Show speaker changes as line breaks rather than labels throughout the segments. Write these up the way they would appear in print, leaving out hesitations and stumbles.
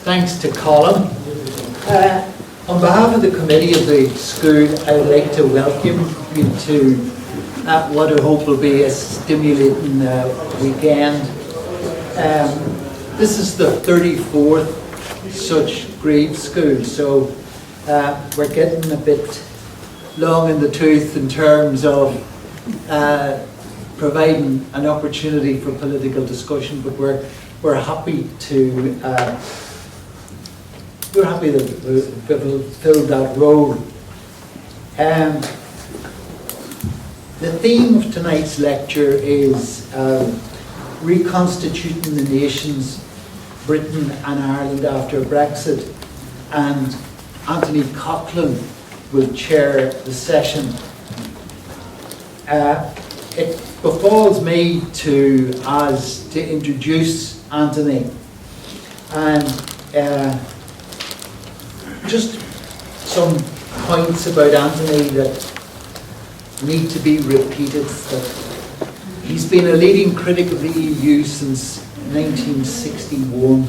Thanks to Colin. On behalf of the committee of the school, I would like to welcome you to what I hope will be a stimulating weekend. This is the 34th such Greaves school, so we're getting a bit long in the tooth in terms of providing an opportunity for political discussion, but we're happy to fill that role. The theme of tonight's lecture is Reconstituting the Nations, Britain and Ireland after Brexit, and Anthony Coughlan will chair the session. It befalls me to introduce Anthony, and just some points about Anthony that need to be repeated. That he's been a leading critic of the EU since 1961.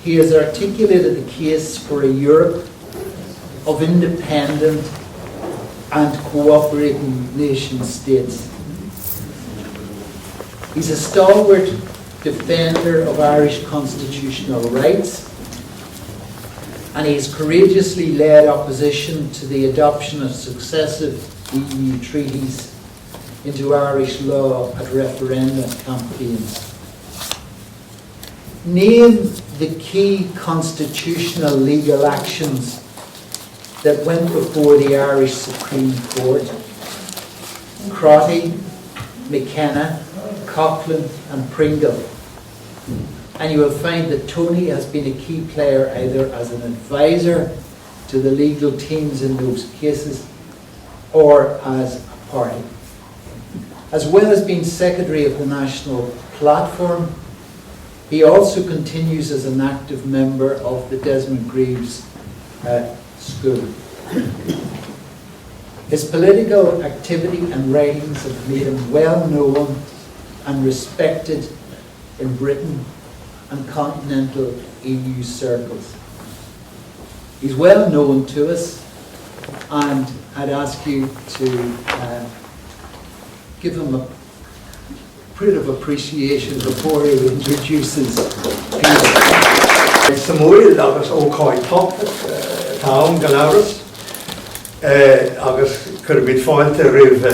He has articulated the case for a Europe of independent and cooperating nation states. He's a stalwart defender of Irish constitutional rights, and he has courageously led opposition to the adoption of successive EU treaties into Irish law at referenda campaigns. Name the key constitutional legal actions that went before the Irish Supreme Court: Crotty, McKenna, Coughlan and Pringle. And you will find that Tony has been a key player either as an advisor to the legal teams in those cases or as a party. As well as being secretary of the National Platform, he also continues as an active member of the Desmond Greaves school. His political activity and writings have made him well known and respected in Britain and continental EU circles. He's well known to us, and I'd ask you to give him a bit of appreciation before he introduces Peter.
Samuel agus ócáid town Galaris agus could have been fáilte rih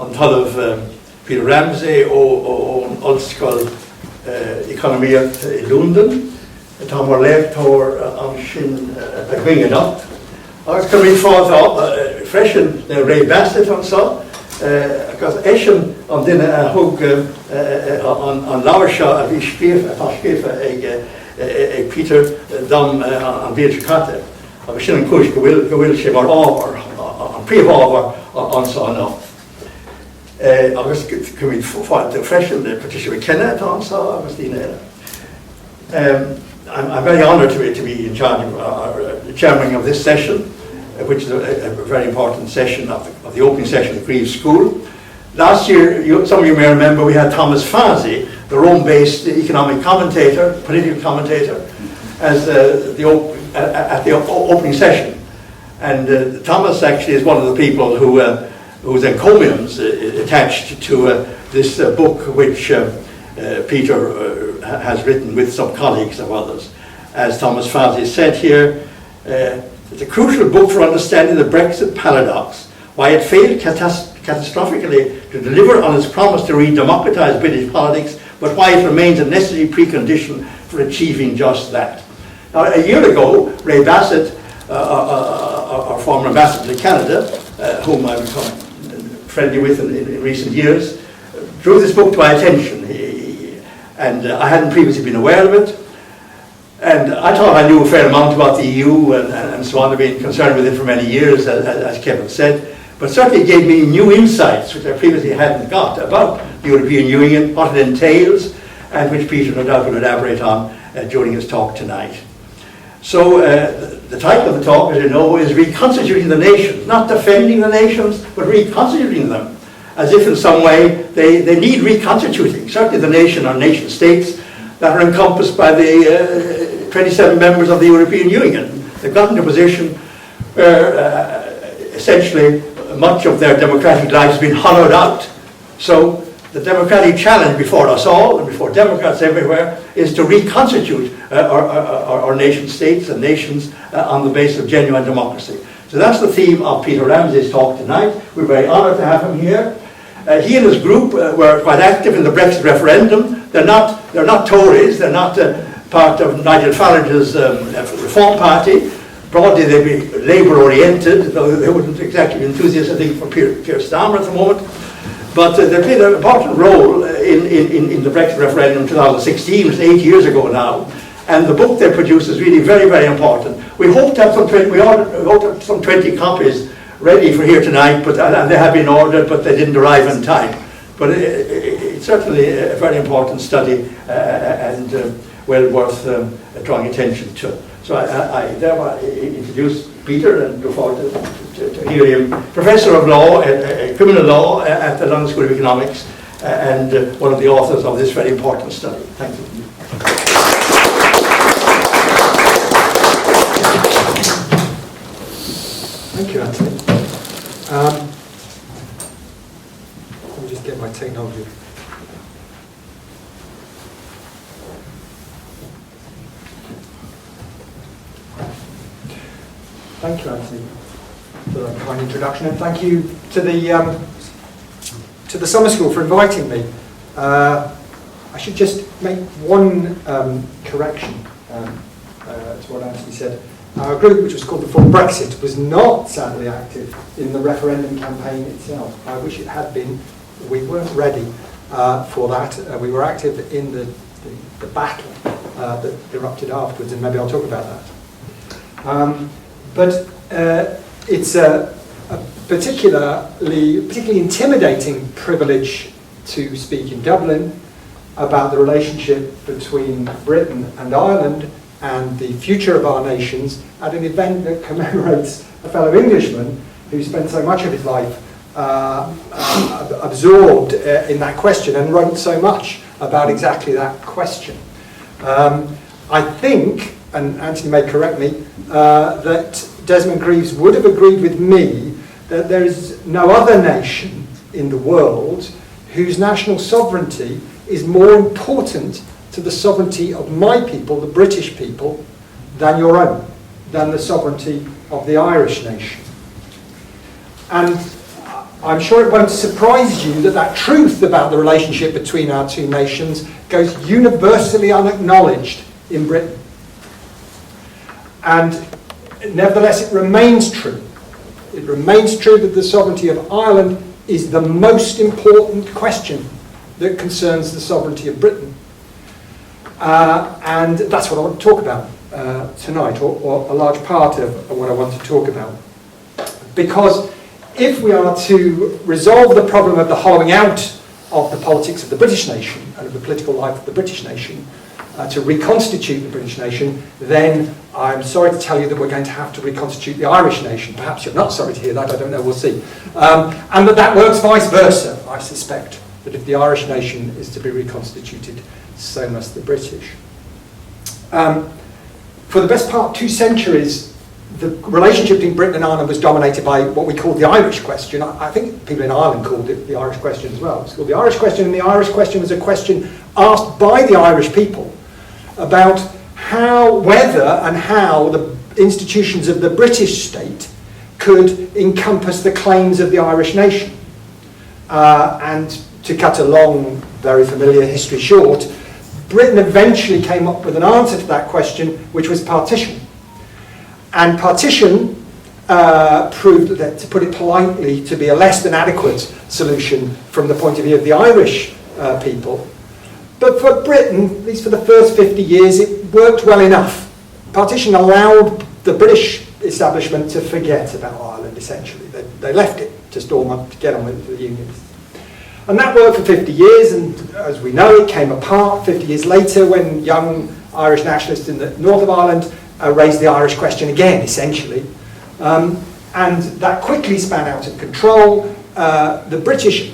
an talamh Peter Ramsay ó Ollscoil Economiacht in London. Tá mar leibhtóir an sin a ghuiingean up. Agus could have been fáilte freisin na Ray Bassett an sa agus éisian an duine a thug an leabhar seo a bhí scríofa ag Peter dom an Beatrice Catte. Agus sin an cúis go bhfuil sé mar ábhar, an príomh-ábhar an sa an ábhar. Agus go bhfuil fáilte freisin Patricia McKenna atá an sa agus daoine eile. I'm very honoured to be in charge of the chairman of this session, which is a very important session of the opening session of Greaves School. Last year, some of you may remember, we had Thomas Fazzi, the Rome-based economic commentator, political commentator, as at the opening session. And Thomas actually is one of the people whose encomiums attached to this book, which Peter has written with some colleagues of others. As Thomas Fazzi said here, it's a crucial book for understanding the Brexit paradox, why it failed catastrophically to deliver on its promise to re-democratise British politics, but why it remains a necessary precondition for achieving just that. Now, a year ago, Ray Bassett, our former ambassador to Canada, whom I've become friendly with in recent years, drew this book to my attention, and I hadn't previously been aware of it. And I thought I knew a fair amount about the EU and so on. I've been concerned with it for many years, as Kevin said. But certainly it gave me new insights, which I previously hadn't got, about the European Union, what it entails, and which Peter no doubt will elaborate on during his talk tonight. So the title of the talk, as you know, is Reconstituting the Nations. Not defending the nations, but reconstituting them. As if in some way they need reconstituting. Certainly the nation or nation states that are encompassed by the 27 members of the European Union. They've gotten to a position where essentially much of their democratic life has been hollowed out. So the democratic challenge before us all, and before Democrats everywhere, is to reconstitute our nation states and nations on the basis of genuine democracy. So that's the theme of Peter Ramsay's talk tonight. We're very honoured to have him here. He and his group were quite active in the Brexit referendum. They're not Tories, they're not part of Nigel Farage's Reform Party. Broadly they'd be Labour-oriented, though they wouldn't exactly be enthusiastic, I think, for Keir Starmer at the moment. But they played an important role in the Brexit referendum in 2016, which is 8 years ago now. And the book they produced is really very, very important. We hope to have some 20 copies ready for here tonight, and they have been ordered, but they didn't arrive in time. But it's certainly a very important study and well worth drawing attention to. So I thereby introduce Peter and look forward to hear him. Professor of law, criminal law at the London School of Economics, and one of the authors of this very important study. Thank you.
Thank you, Anthony. Let me just get my technology. Thank you, Anthony, for that kind introduction, and thank you to the summer school for inviting me. I should just make one correction to what Anthony said. Our group, which was called the Full Brexit, was not sadly active in the referendum campaign itself. I wish it had been. We weren't ready for that. We were active in the battle that erupted afterwards, and maybe I'll talk about that. But it's a particularly intimidating privilege to speak in Dublin about the relationship between Britain and Ireland and the future of our nations at an event that commemorates a fellow Englishman who spent so much of his life absorbed in that question and wrote so much about exactly that question. I think, and Anthony may correct me, that Desmond Greaves would have agreed with me that there is no other nation in the world whose national sovereignty is more important to the sovereignty of my people, the British people, than your own, than the sovereignty of the Irish nation. And I'm sure it won't surprise you that that truth about the relationship between our two nations goes universally unacknowledged in Britain. And nevertheless, it remains true. It remains true that the sovereignty of Ireland is the most important question that concerns the sovereignty of Britain. And that's what I want to talk about tonight, or a large part of what I want to talk about. Because if we are to resolve the problem of the hollowing out of the politics of the British nation and of the political life of the British nation, to reconstitute the British nation, then I'm sorry to tell you that we're going to have to reconstitute the Irish nation. Perhaps you're not sorry to hear that, I don't know, we'll see. And that works vice versa, I suspect, that if the Irish nation is to be reconstituted, so must the British. For the best part of 2 centuries, the relationship between Britain and Ireland was dominated by what we call the Irish question. I think people in Ireland called it the Irish question as well. It's called the Irish question, and the Irish question was a question asked by the Irish people about whether and how the institutions of the British state could encompass the claims of the Irish nation. And to cut a long, very familiar history short, Britain eventually came up with an answer to that question, which was partition. And partition proved that, to put it politely, to be a less than adequate solution from the point of view of the Irish people. But for Britain, at least for the first 50 years, it worked well enough. Partition allowed the British establishment to forget about Ireland, essentially. They left it to storm up, to get on with the Unionists. And that worked for 50 years, and as we know, it came apart 50 years later when young Irish nationalists in the north of Ireland raised the Irish question again, essentially. And that quickly span out of control. The British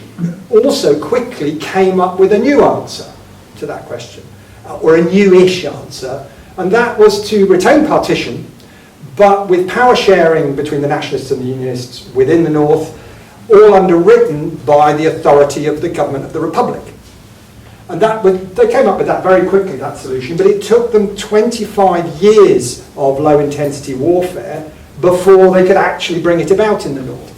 also quickly came up with a new answer to that question, or a new-ish answer, And that was to retain partition, but with power sharing between the nationalists and the unionists within the North, all underwritten by the authority of the government of the Republic. And they came up with that very quickly, that solution, but it took them 25 years of low-intensity warfare before they could actually bring it about in the North.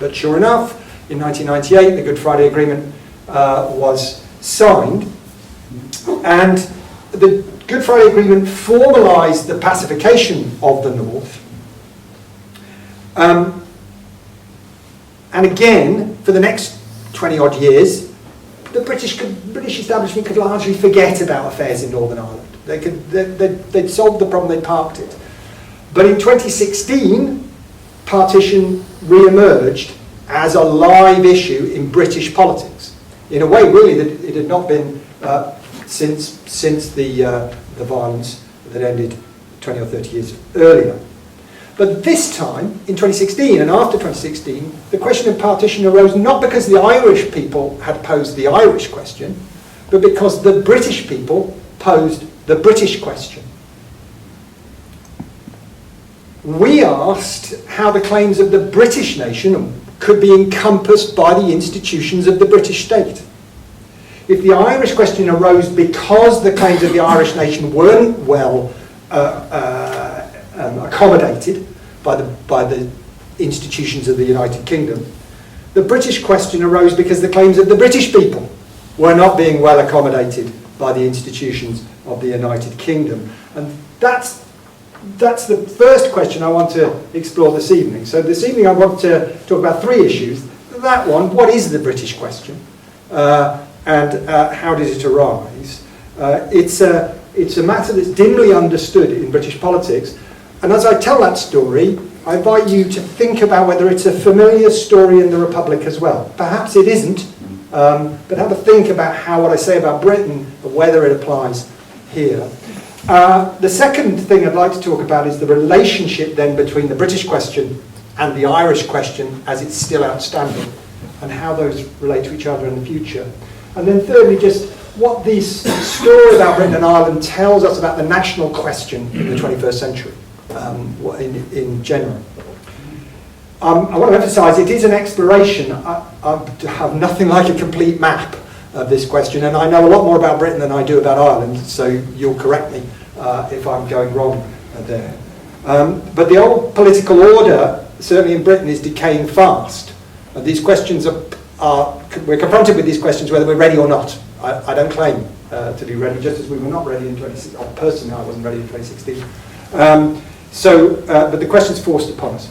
But sure enough, in 1998, the Good Friday Agreement was signed, and the Good Friday Agreement formalised the pacification of the North. And again, for the next 20-odd years, the British establishment could largely forget about affairs in Northern Ireland. They'd solved the problem, they'd parked it. But in 2016, partition re-emerged as a live issue in British politics. In a way, really, that it had not been since the violence that ended 20 or 30 years earlier. But this time, in 2016, and after 2016, the question of partition arose not because the Irish people had posed the Irish question, but because the British people posed the British question. We asked how the claims of the British nation could be encompassed by the institutions of the British state. If the Irish question arose because the claims of the Irish nation weren't well accommodated by the institutions of the United Kingdom, the British question arose because the claims of the British people were not being well accommodated by the institutions of the United Kingdom. And that's the first question I want to explore this evening. So this evening I want to talk about three issues. That one, what is the British question? And how did it arise? It's a matter that's dimly understood in British politics. And as I tell that story, I invite you to think about whether it's a familiar story in the Republic as well. Perhaps it isn't, but have a think about how what I say about Britain, whether it applies here. The second thing I'd like to talk about is the relationship then between the British question and the Irish question as it's still outstanding, and how those relate to each other in the future. And then thirdly, just what this story about Britain and Ireland tells us about the national question in the 21st century, in general. I want to emphasise it is an exploration. I have nothing like a complete map of this question, and I know a lot more about Britain than I do about Ireland, so you'll correct me if I'm going wrong there. But the old political order, certainly in Britain, is decaying fast. These questions we're confronted with these questions whether we're ready or not. I don't claim to be ready, just as we were not ready in 2016. Personally, I wasn't ready in 2016. But the question's forced upon us.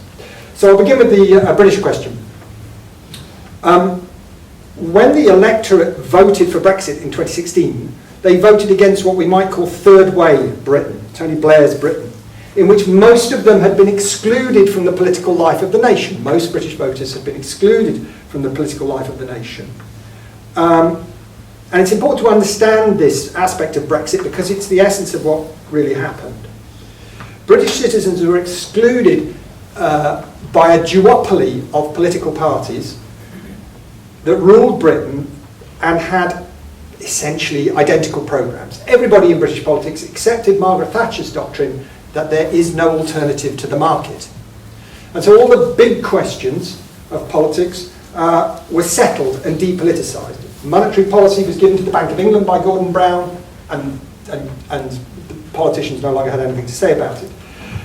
So I'll begin with the British question. When the electorate voted for Brexit in 2016, they voted against what we might call third way Britain, Tony Blair's Britain, in which most of them had been excluded from the political life of the nation. Most British voters had been excluded from the political life of the nation. And it's important to understand this aspect of Brexit because it's the essence of what really happened. British citizens were excluded by a duopoly of political parties that ruled Britain and had essentially identical programmes. Everybody in British politics accepted Margaret Thatcher's doctrine that there is no alternative to the market. And so all the big questions of politics were settled and depoliticised. Monetary policy was given to the Bank of England by Gordon Brown, and the politicians no longer had anything to say about it.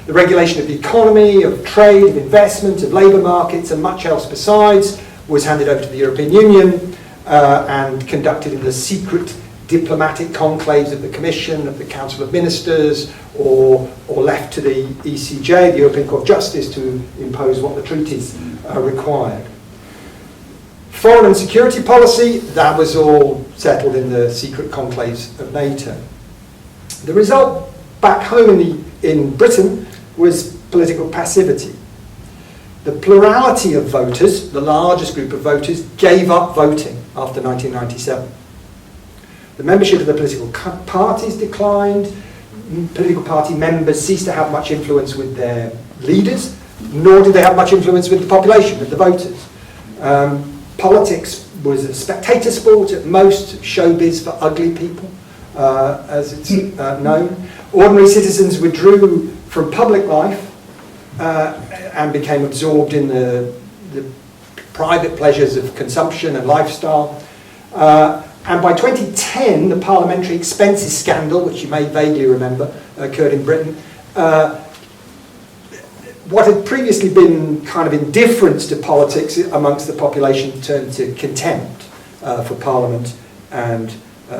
The regulation of the economy, of trade, of investment, of labour markets, and much else besides was handed over to the European Union and conducted in the secret diplomatic conclaves of the Commission, of the Council of Ministers, or left to the ECJ, the European Court of Justice, to impose what the treaties required. Foreign and security policy, that was all settled in the secret conclaves of NATO. The result back home in Britain was political passivity. The plurality of voters, the largest group of voters, gave up voting after 1997. The membership of the political parties declined. Political party members ceased to have much influence with their leaders, nor did they have much influence with the population, with the voters. Politics was a spectator sport at most, showbiz for ugly people, as it's known. Ordinary citizens withdrew from public life and became absorbed in the private pleasures of consumption and lifestyle. And by 2010, the parliamentary expenses scandal, which you may vaguely remember, occurred in Britain. What had previously been kind of indifference to politics amongst the population turned to contempt for Parliament and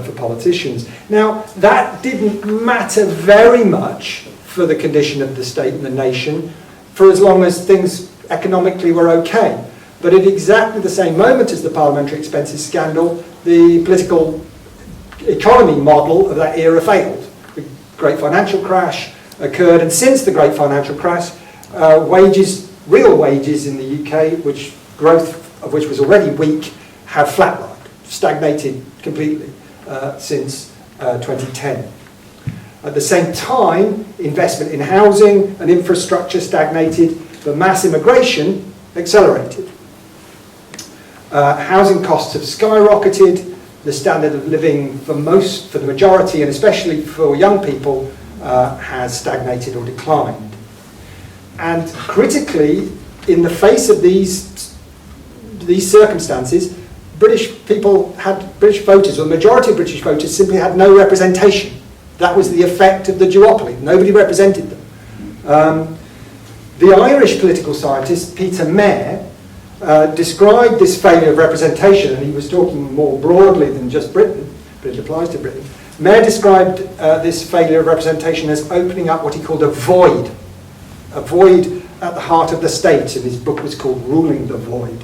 for politicians. Now, that didn't matter very much for the condition of the state and the nation for as long as things economically were okay. But at exactly the same moment as the parliamentary expenses scandal, the political economy model of that era failed. The great financial crash occurred, and since the great financial crash, real wages in the UK, which growth of which was already weak, have flatlined, stagnated completely since 2010. At the same time, investment in housing and infrastructure stagnated, but mass immigration accelerated. Housing costs have skyrocketed. The standard of living for the majority, and especially for young people, has stagnated or declined. And critically, in the face of these circumstances, British voters, or the majority of British voters, simply had no representation. That was the effect of the duopoly. Nobody represented them. The Irish political scientist, Peter Mair, described this failure of representation, and he was talking more broadly than just Britain, but it applies to Britain. Mair described this failure of representation as opening up what he called a void at the heart of the state, and his book was called Ruling the Void.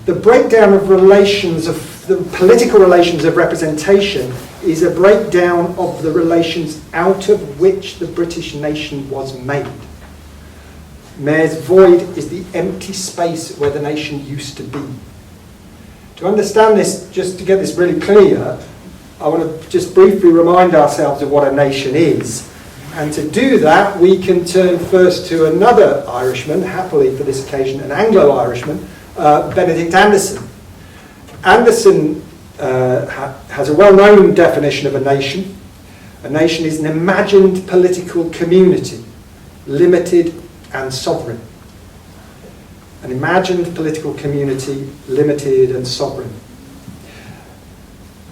The breakdown of the political relations of representation is a breakdown of the relations out of which the British nation was made. Mair's void is the empty space where the nation used to be. To understand this, just to get this really clear, I want to just briefly remind ourselves of what a nation is. And to do that, we can turn first to another Irishman, happily for this occasion, an Anglo-Irishman, Benedict Anderson. Anderson has a well-known definition of a nation. A nation is an imagined political community, limited and sovereign. An imagined political community, limited and sovereign.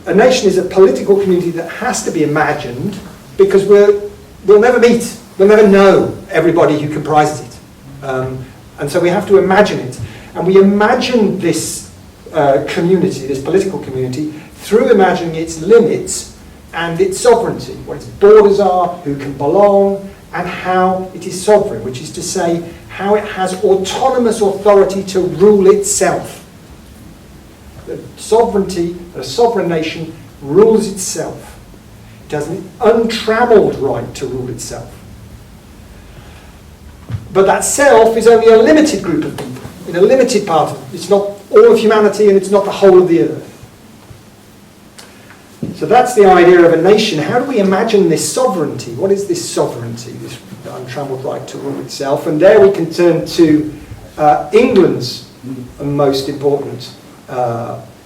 A nation is a political community that has to be imagined because we'll never meet, we'll never know everybody who comprises it. And so we have to imagine it. And we imagine this community, this political community, through imagining its limits and its sovereignty, what its borders are, who can belong, and how it is sovereign, which is to say, how it has autonomous authority to rule itself. The sovereignty, a sovereign nation, rules itself. It has an untrammeled right to rule itself. But that self is only a limited group of people, in a limited part of it. It's not all of humanity, and it's not the whole of the earth. So that's the idea of a nation. How do we imagine this sovereignty? What is this sovereignty, this untrammeled right to rule itself? And there we can turn to England's most important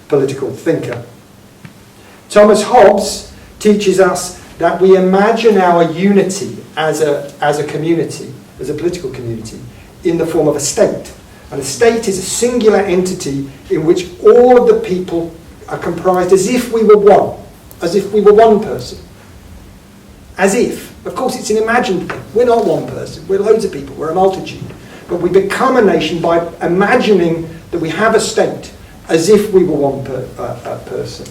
political thinker. Thomas Hobbes teaches us that we imagine our unity as a community, as a political community, in the form of a state. And a state is a singular entity in which all of the people are comprised as if we were one. As if we were one person. As if. Of course, it's an imagined thing. We're not one person. We're loads of people. We're a multitude. But we become a nation by imagining that we have a state as if we were one person.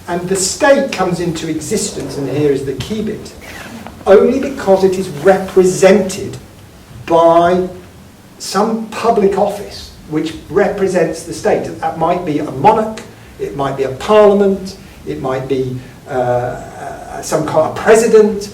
And the state comes into existence, and here is the key bit, only because it is represented by some public office which represents the state. That might be a monarch, it might be a parliament, it might be some kind of president,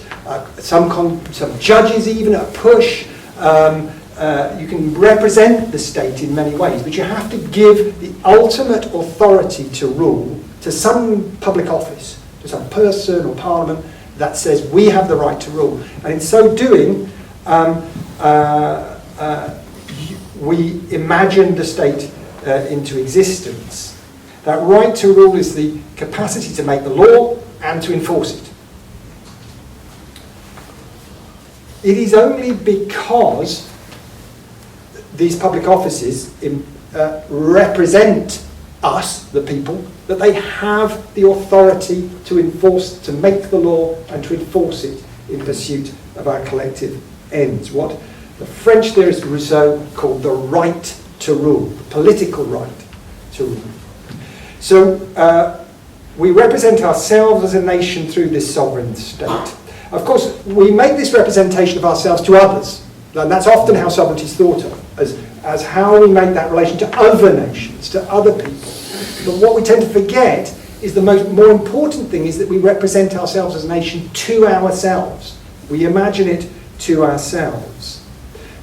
some judges even, a push. You can represent the state in many ways, but you have to give the ultimate authority to rule to some public office, to some person or parliament that says we have the right to rule. And in so doing, we imagine the state into existence. That right to rule is the capacity to make the law and to enforce it. It is only because these public offices represent us, the people, that they have the authority to enforce, to make the law and to enforce it in pursuit of our collective ends. What the French theorist Rousseau called the right to rule, the political right to rule. So we represent ourselves as a nation through this sovereign state. Of course, we make this representation of ourselves to others, and that's often how sovereignty is thought of, as how we make that relation to other nations, to other people. But what we tend to forget is the more important thing is that we represent ourselves as a nation to ourselves. We imagine it to ourselves.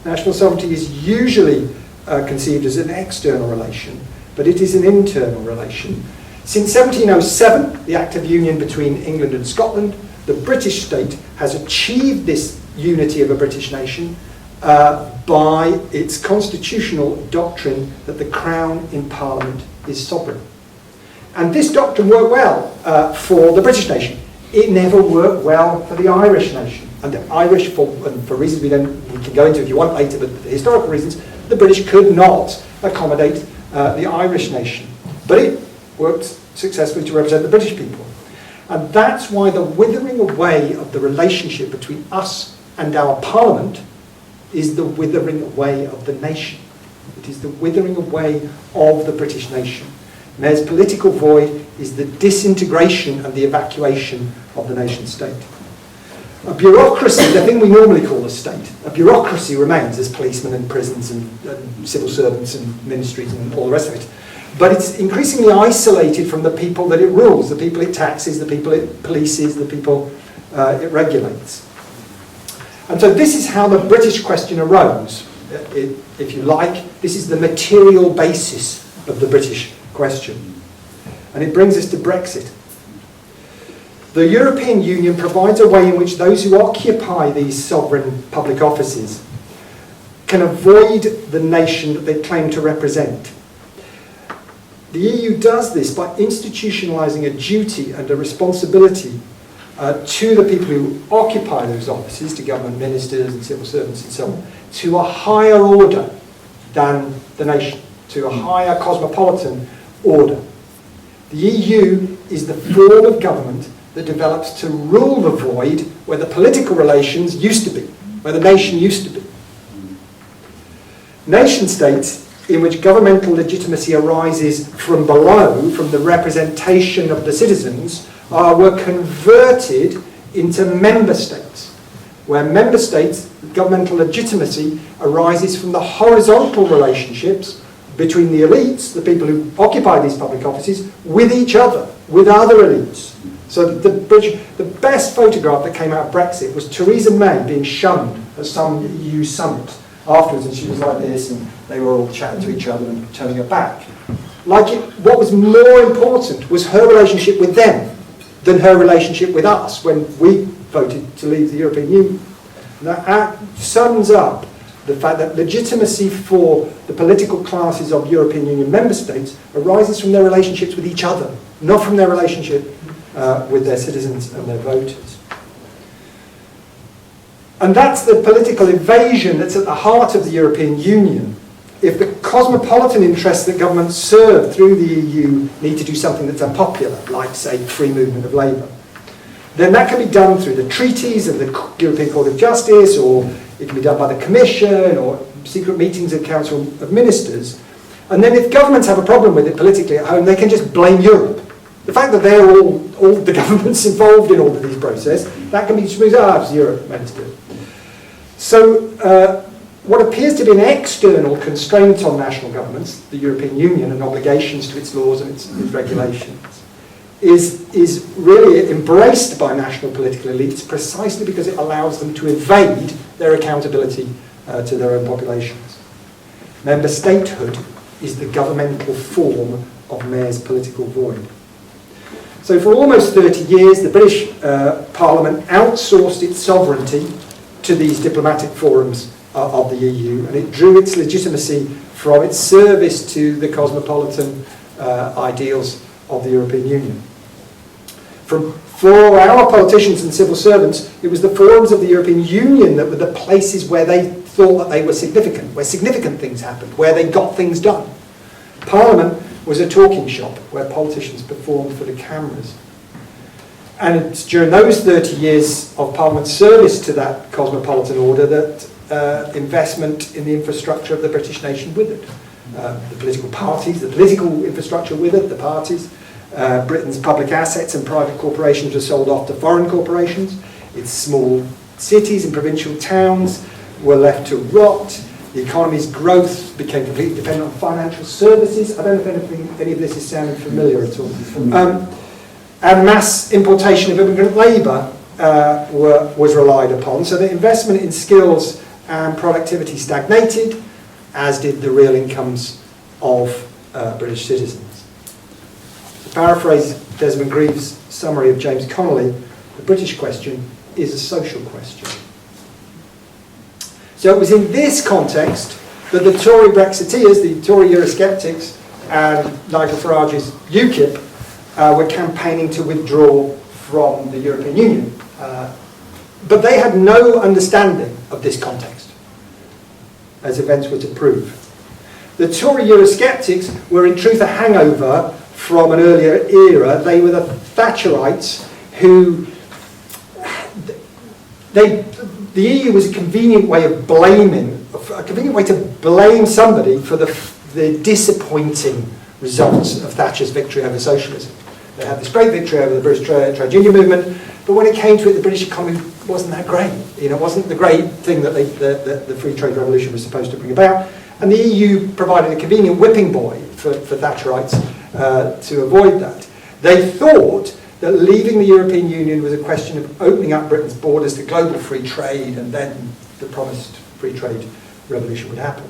National sovereignty is usually conceived as an external relation, but it is an internal relation. Since 1707, the Act of Union between England and Scotland, the British state has achieved this unity of a British nation by its constitutional doctrine that the Crown in Parliament is sovereign. And this doctrine worked well for the British nation. It never worked well for the Irish nation. And the Irish, for reasons we can go into if you want later, but the historical reasons, the British could not accommodate the Irish nation. But it worked successfully to represent the British people. And that's why the withering away of the relationship between us and our Parliament is the withering away of the nation. It is the withering away of the British nation. May's political void is the disintegration and the evacuation of the nation state. A bureaucracy, the thing we normally call a state, a bureaucracy remains as policemen and prisons and civil servants and ministries and all the rest of it. But it's increasingly isolated from the people that it rules, the people it taxes, the people it polices, the people it regulates. And so this is how the British question arose. If you like, this is the material basis of the British question. And it brings us to Brexit. The European Union provides a way in which those who occupy these sovereign public offices can avoid the nation that they claim to represent. The EU does this by institutionalising a duty and a responsibility to the people who occupy those offices, to government ministers and civil servants and so on, to a higher order than the nation, to a higher cosmopolitan order. The EU is the form of government that develops to rule the void where the political relations used to be, where the nation used to be. Nation states in which governmental legitimacy arises from below, from the representation of the citizens, were converted into member states, where member states, governmental legitimacy arises from the horizontal relationships between the elites, the people who occupy these public offices, with each other, with other elites. So the best photograph that came out of Brexit was Theresa May being shunned at some EU summit afterwards, and she was like this, and they were all chatting to each other and turning her back. What was more important was her relationship with them than her relationship with us when we voted to leave the European Union. And that sums up the fact that legitimacy for the political classes of European Union member states arises from their relationships with each other, not from their relationship with their citizens and their voters. And that's the political evasion that's at the heart of the European Union. If the cosmopolitan interests that governments serve through the EU need to do something that's unpopular, like, say, free movement of labour, then that can be done through the treaties of the European Court of Justice, or it can be done by the Commission, or secret meetings of Council of Ministers. And then if governments have a problem with it politically at home, they can just blame Europe. The fact that they're all the governments involved in all of these processes, that can be smoothed out as Europe meant to do. So what appears to be an external constraint on national governments, the European Union and obligations to its laws and its regulations, is really embraced by national political elites precisely because it allows them to evade their accountability to their own populations. Member statehood is the governmental form of May's political void. So for almost 30 years, the British Parliament outsourced its sovereignty to these diplomatic forums of the EU, and it drew its legitimacy from its service to the cosmopolitan ideals of the European Union. From For our politicians and civil servants, it was the forums of the European Union that were the places where they thought that they were significant, where significant things happened, where they got things done. Parliament was a talking shop where politicians performed for the cameras. And it's during those 30 years of Parliament's service to that cosmopolitan order that investment in the infrastructure of the British nation withered. The political parties, the political infrastructure withered, the parties. Britain's public assets and private corporations were sold off to foreign corporations. Its small cities and provincial towns were left to rot. The economy's growth became completely dependent on financial services. I don't know if any of this is sounding familiar at all. And mass importation of immigrant labour was relied upon, so that investment in skills and productivity stagnated, as did the real incomes of British citizens. To paraphrase Desmond Greaves' summary of James Connolly, the British question is a social question. So it was in this context that the Tory Brexiteers, the Tory Eurosceptics, and Nigel Farage's UKIP were campaigning to withdraw from the European Union. But they had no understanding of this context, as events were to prove. The Tory Eurosceptics were in truth a hangover from an earlier era. They were the Thatcherites who... The EU was a convenient way of blaming, a convenient way to blame somebody for the disappointing results of Thatcher's victory over socialism. They had this great victory over the British trade union movement, but when it came to it, the British economy wasn't that great. It wasn't the great thing that the free trade revolution was supposed to bring about. And the EU provided a convenient whipping boy for Thatcherites to avoid that. They thought that leaving the European Union was a question of opening up Britain's borders to global free trade, and then the promised free trade revolution would happen.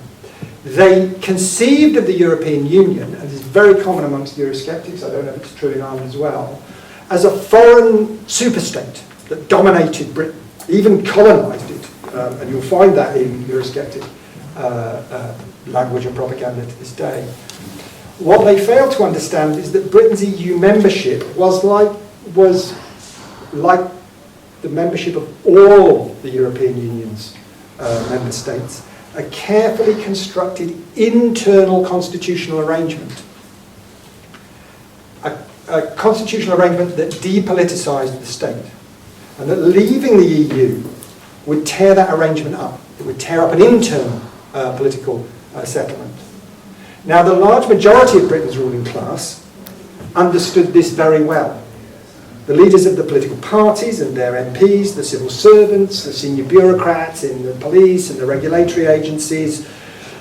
They conceived of the European Union, and this is very common amongst Eurosceptics, I don't know if it's true in Ireland as well, as a foreign superstate that dominated Britain, even colonised it. And you'll find that in Eurosceptic language and propaganda to this day. What they failed to understand is that Britain's EU membership was like the membership of all the European Union's member states, a carefully constructed internal constitutional arrangement. A constitutional arrangement that depoliticised the state, and that leaving the EU would tear that arrangement up. It would tear up an internal political settlement. Now, the large majority of Britain's ruling class understood this very well. The leaders of the political parties and their MPs, the civil servants, the senior bureaucrats in the police and the regulatory agencies,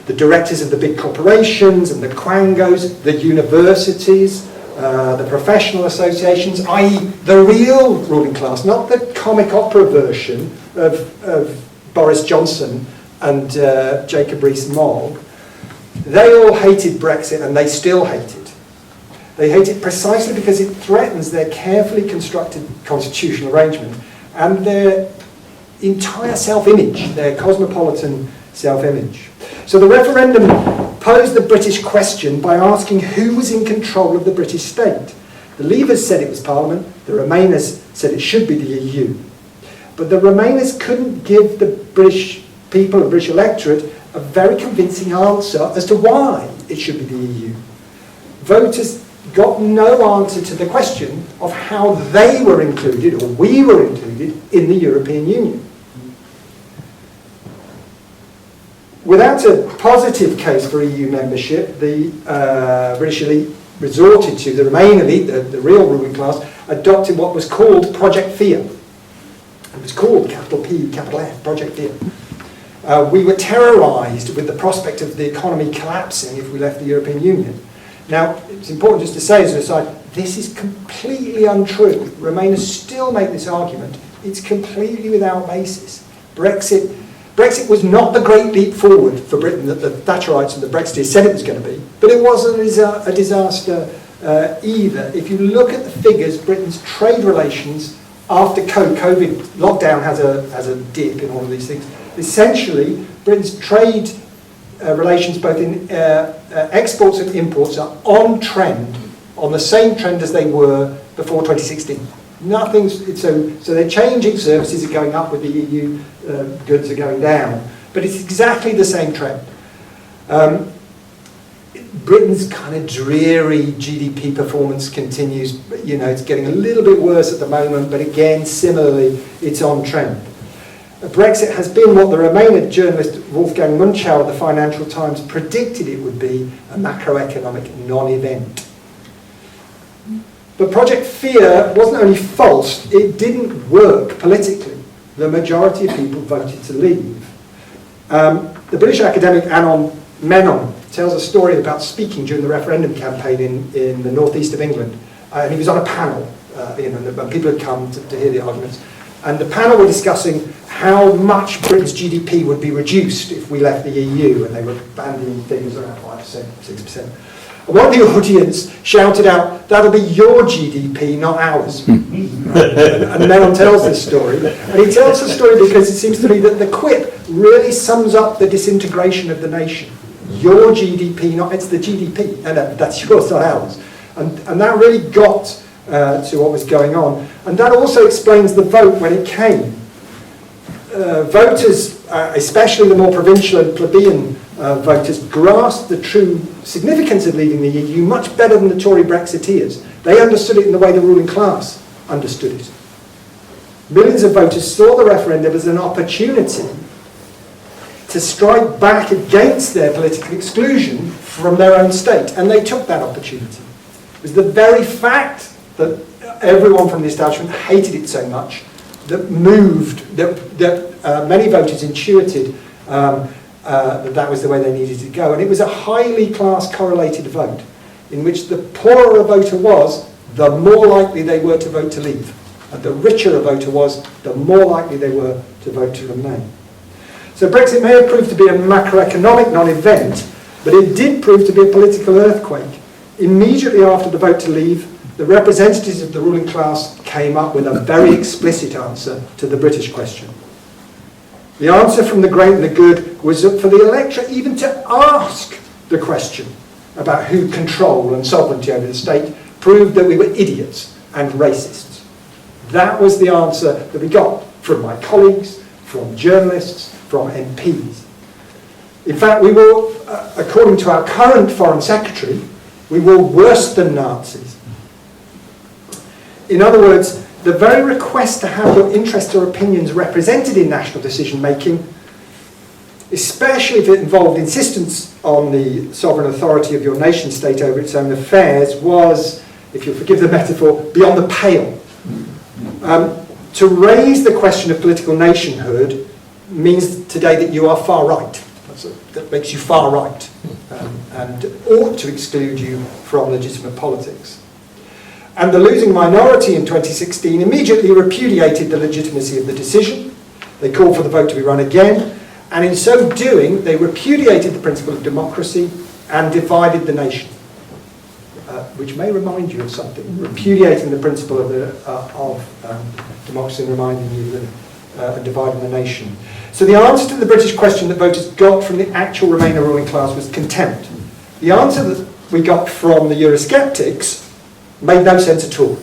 the directors of the big corporations and the quangos, the universities, the professional associations, i.e. the real ruling class, not the comic opera version of Boris Johnson and Jacob Rees-Mogg. They all hated Brexit, and they still hate it. They hate it precisely because it threatens their carefully constructed constitutional arrangement and their entire self-image, their cosmopolitan self-image. So the referendum posed the British question by asking who was in control of the British state. The Leavers said it was Parliament, the Remainers said it should be the EU. But the Remainers couldn't give the British people, the British electorate, a very convincing answer as to why it should be the EU. Voters got no answer to the question of how they were included, or we were included, in the European Union. Without a positive case for EU membership, the British elite resorted to, the Remain elite, the real ruling class, adopted what was called Project Fear. It was called capital P, capital F, Project Fear. We were terrorised with the prospect of the economy collapsing if we left the European Union. Now, it's important just to say as an aside, this is completely untrue. Remainers still make this argument. It's completely without basis. Brexit was not the great leap forward for Britain that the Thatcherites and the Brexiteers said it was going to be, but it wasn't a disaster either. If you look at the figures, Britain's trade relations after COVID lockdown has a dip in all of these things. Essentially, Britain's trade relations, both in exports and imports, are on trend, on the same trend as they were before 2016. So they're changing, services are going up with the EU, goods are going down. But it's exactly the same trend. Britain's kind of dreary GDP performance continues. It's getting a little bit worse at the moment, but again, similarly, it's on trend. Brexit has been what the Remainer journalist Wolfgang Munchau of the Financial Times predicted it would be, a macroeconomic non-event. But Project Fear wasn't only false, it didn't work politically. The majority of people voted to leave. The British academic Anon Menon tells a story about speaking during the referendum campaign in the northeast of England. And he was on a panel, and people had come to hear the arguments. And the panel were discussing how much Britain's GDP would be reduced if we left the EU, and they were bandying figures around 5%, 6%. And one of the audience shouted out, "That'll be your GDP, not ours." And Menon tells this story. And he tells the story because it seems to me that the quip really sums up the disintegration of the nation. Your GDP, it's the GDP, and that's yours, not ours. And that really got to what was going on. And that also explains the vote when it came. Voters, especially the more provincial and plebeian voters, grasped the true significance of leaving the EU much better than the Tory Brexiteers. They understood it in the way the ruling class understood it. Millions of voters saw the referendum as an opportunity to strike back against their political exclusion from their own state, and they took that opportunity. It was the very fact that everyone from the establishment hated it so much that many voters intuited that was the way they needed to go. And it was a highly class correlated vote, in which the poorer a voter was, the more likely they were to vote to leave. And the richer a voter was, the more likely they were to vote to remain. So Brexit may have proved to be a macroeconomic non-event, but it did prove to be a political earthquake. Immediately after the vote to leave, the representatives of the ruling class came up with a very explicit answer to the British question. The answer from the great and the good was for the electorate even to ask the question about who control and sovereignty over the state proved that we were idiots and racists. That was the answer that we got from my colleagues, from journalists, from MPs. In fact, we were, according to our current Foreign Secretary, we were worse than Nazis. In other words, the very request to have your interests or opinions represented in national decision-making, especially if it involved insistence on the sovereign authority of your nation-state over its own affairs, was, if you'll forgive the metaphor, beyond the pale. To raise the question of political nationhood means today that you are far right. That makes you far right, and ought to exclude you from legitimate politics. And the losing minority in 2016 immediately repudiated the legitimacy of the decision. They called for the vote to be run again, and in so doing, they repudiated the principle of democracy and divided the nation. Which may remind you of something. Repudiating the principle of democracy and reminding you of dividing the nation. So the answer to the British question that voters got from the actual Remainer ruling class was contempt. The answer that we got from the Eurosceptics made no sense at all.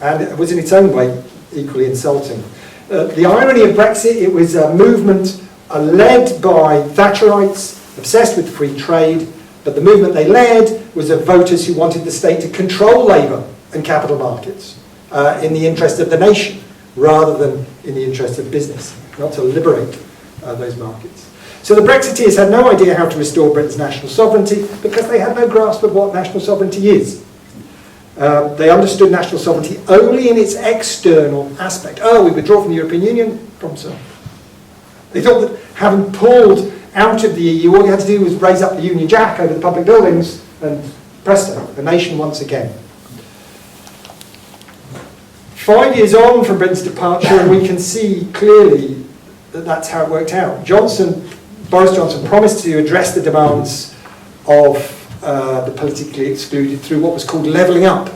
And it was in its own way equally insulting. The irony of Brexit, it was a movement led by Thatcherites, obsessed with free trade, but the movement they led was of voters who wanted the state to control labour and capital markets in the interest of the nation, rather than in the interest of business, not to liberate those markets. So the Brexiteers had no idea how to restore Britain's national sovereignty because they had no grasp of what national sovereignty is. They understood national sovereignty only in its external aspect. Oh, we withdraw from the European Union? Problem solved. They thought that having pulled out of the EU, all you had to do was raise up the Union Jack over the public buildings and presto, the nation once again. 5 years on from Britain's departure, and we can see clearly that that's how it worked out. Boris Johnson promised to address the demands of the politically excluded through what was called levelling up,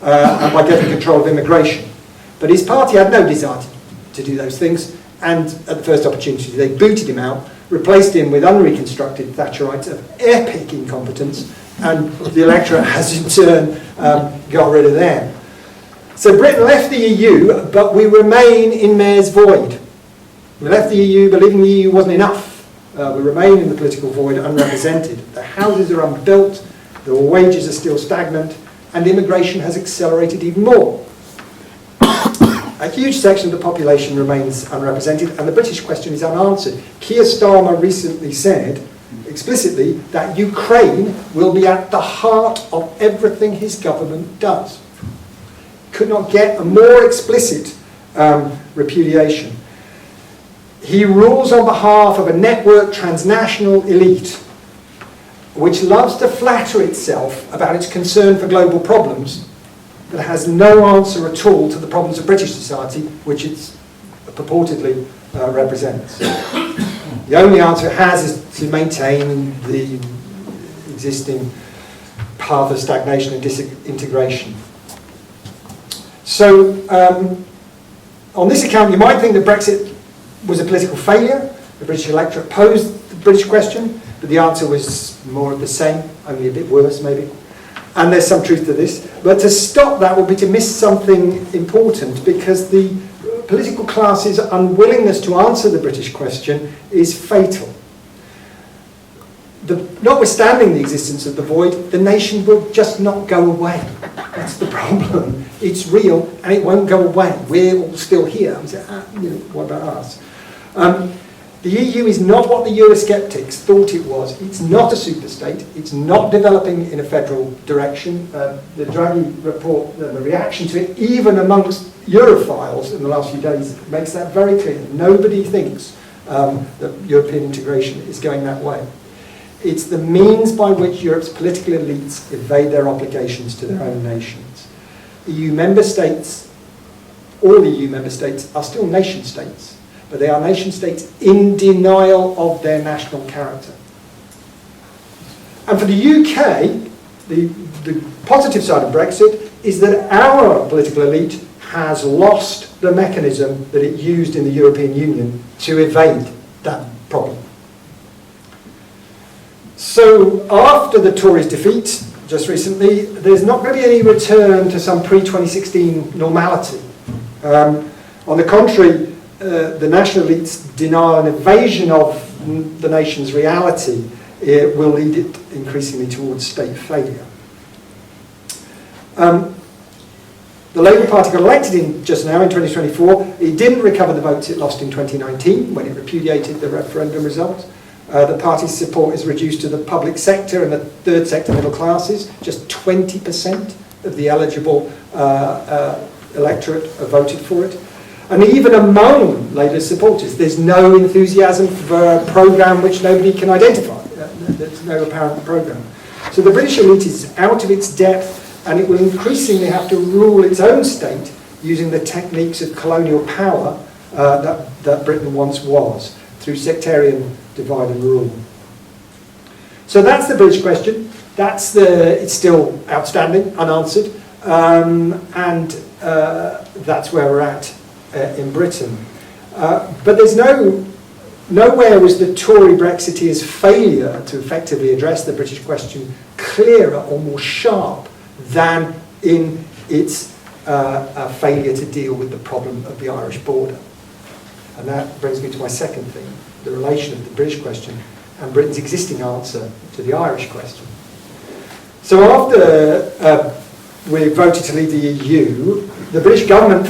and by getting control of immigration. But his party had no desire to do those things, and at the first opportunity they booted him out, replaced him with unreconstructed Thatcherites of epic incompetence, and the electorate has in turn got rid of them. So Britain left the EU, but we remain in Mayor's void. We left the EU believing the EU wasn't enough. We remain in the political void unrepresented. The houses are unbuilt, the wages are still stagnant, and immigration has accelerated even more. A huge section of the population remains unrepresented, and the British question is unanswered. Keir Starmer recently said explicitly that Ukraine will be at the heart of everything his government does. Could not get a more explicit repudiation. He rules on behalf of a networked transnational elite which loves to flatter itself about its concern for global problems, but has no answer at all to the problems of British society, which it purportedly represents. The only answer it has is to maintain the existing path of stagnation and disintegration. So, on this account, you might think that Brexit was a political failure. The British electorate posed the British question, but the answer was more of the same, only a bit worse maybe. And there's some truth to this. But to stop that would be to miss something important, because the political class's unwillingness to answer the British question is fatal. Notwithstanding the existence of the void, the nation will just not go away. That's the problem. It's real and it won't go away. We're all still here. What about us? The EU is not what the Eurosceptics thought it was. It's not a superstate. It's not developing in a federal direction. The Draghi report, the reaction to it, even amongst Europhiles in the last few days, makes that very clear. Nobody thinks that European integration is going that way. It's the means by which Europe's political elites evade their obligations to their own nations. EU member states, all EU member states, are still nation states, but they are nation states in denial of their national character. And for the UK, the positive side of Brexit is that our political elite has lost the mechanism that it used in the European Union to evade that problem. So after the Tories' defeat just recently, there's not going to be any return to some pre-2016 normality. On the contrary, the national elites' denial and evasion of the nation's reality will lead it increasingly towards state failure. The Labour Party got elected just now in 2024. It didn't recover the votes it lost in 2019 when it repudiated the referendum result. The party's support is reduced to the public sector and the third sector middle classes. Just 20% of the eligible electorate have voted for it. And even among Labour's supporters, there's no enthusiasm for a programme which nobody can identify. There's no apparent programme. So the British elite is out of its depth, and it will increasingly have to rule its own state using the techniques of colonial power that Britain once was, through sectarian divide and rule. So that's the British question. It's still outstanding, unanswered, and that's where we're at in Britain. But there's nowhere was the Tory Brexiteers' failure to effectively address the British question clearer or more sharp than in its failure to deal with the problem of the Irish border. And that brings me to my second thing, the relation of the British question and Britain's existing answer to the Irish question. So after we voted to leave the EU, the British government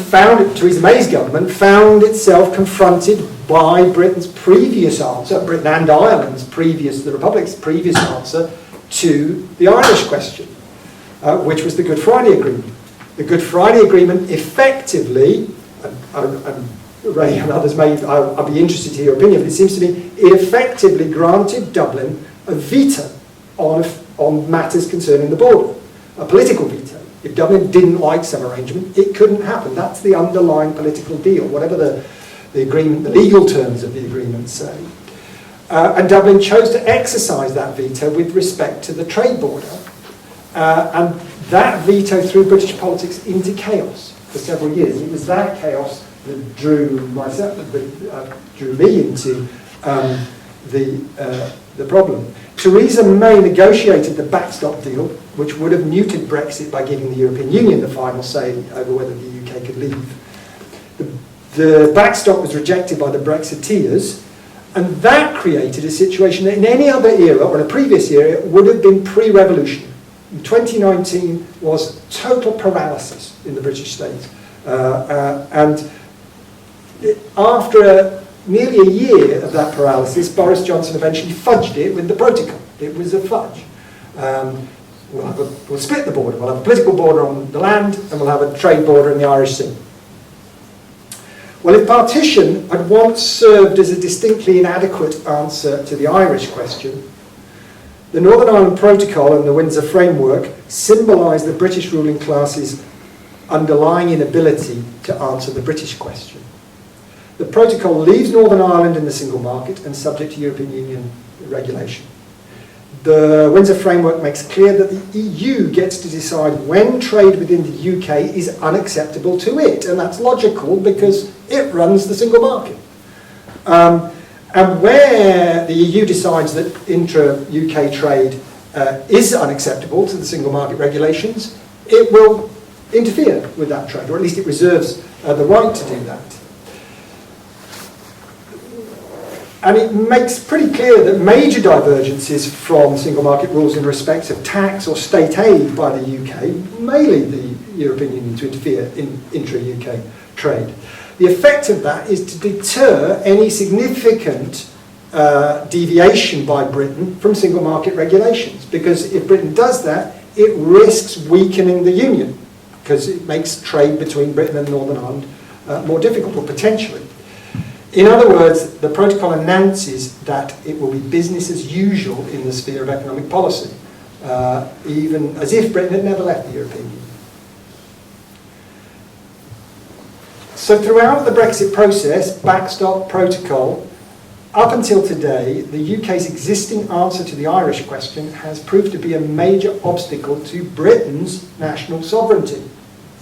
Theresa May's government found itself confronted by Britain's previous answer, Britain and Ireland's the Republic's previous answer to the Irish question, which was the Good Friday Agreement. The Good Friday Agreement effectively, Ray and others I'll be interested to hear your opinion, but it seems to me it effectively granted Dublin a veto on matters concerning the border, a political veto. If Dublin didn't like some arrangement, it couldn't happen. That's the underlying political deal, whatever the agreement, the legal terms of the agreement say. And Dublin chose to exercise that veto with respect to the trade border. And that veto threw British politics into chaos for several years. It was that chaos that drew me into the problem. Theresa May negotiated the backstop deal, which would have muted Brexit by giving the European Union the final say over whether the UK could leave. The backstop was rejected by the Brexiteers, and that created a situation that in any other era, or in a previous era, would have been pre-revolution. In 2019 was total paralysis in the British state. And after nearly a year of that paralysis, Boris Johnson eventually fudged it with the protocol. It was a fudge. We'll split the border. We'll have a political border on the land, and we'll have a trade border in the Irish Sea. Well, if partition had once served as a distinctly inadequate answer to the Irish question, the Northern Ireland Protocol and the Windsor Framework symbolise the British ruling class's underlying inability to answer the British question. The protocol leaves Northern Ireland in the single market and subject to European Union regulation. The Windsor Framework makes clear that the EU gets to decide when trade within the UK is unacceptable to it, and that's logical because it runs the single market. And where the EU decides that intra-UK trade is unacceptable to the single market regulations, it will interfere with that trade, or at least it reserves the right to do that. And it makes pretty clear that major divergences from single market rules in respect of tax or state aid by the UK may lead the European Union to interfere in intra-UK trade. The effect of that is to deter any significant deviation by Britain from single market regulations, because if Britain does that, it risks weakening the Union, because it makes trade between Britain and Northern Ireland more difficult, or potentially. In other words, the protocol announces that it will be business as usual in the sphere of economic policy, even as if Britain had never left the European Union. So throughout the Brexit process, backstop, protocol, up until today, the UK's existing answer to the Irish question has proved to be a major obstacle to Britain's national sovereignty.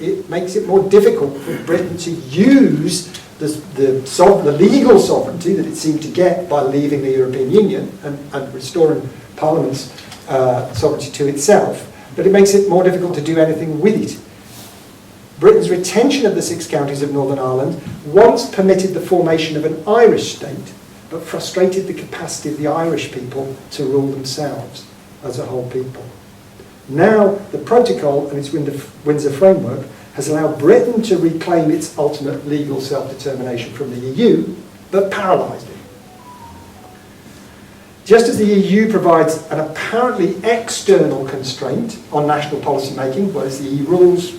It makes it more difficult for Britain to use the legal sovereignty that it seemed to get by leaving the European Union and restoring Parliament's sovereignty to itself, but it makes it more difficult to do anything with it. Britain's retention of the 6 counties of Northern Ireland once permitted the formation of an Irish state, but frustrated the capacity of the Irish people to rule themselves as a whole people. Now, the protocol and its Windsor Framework has allowed Britain to reclaim its ultimate legal self-determination from the EU, but paralysed it. Just as the EU provides an apparently external constraint on national policy making, whereas the EU rules,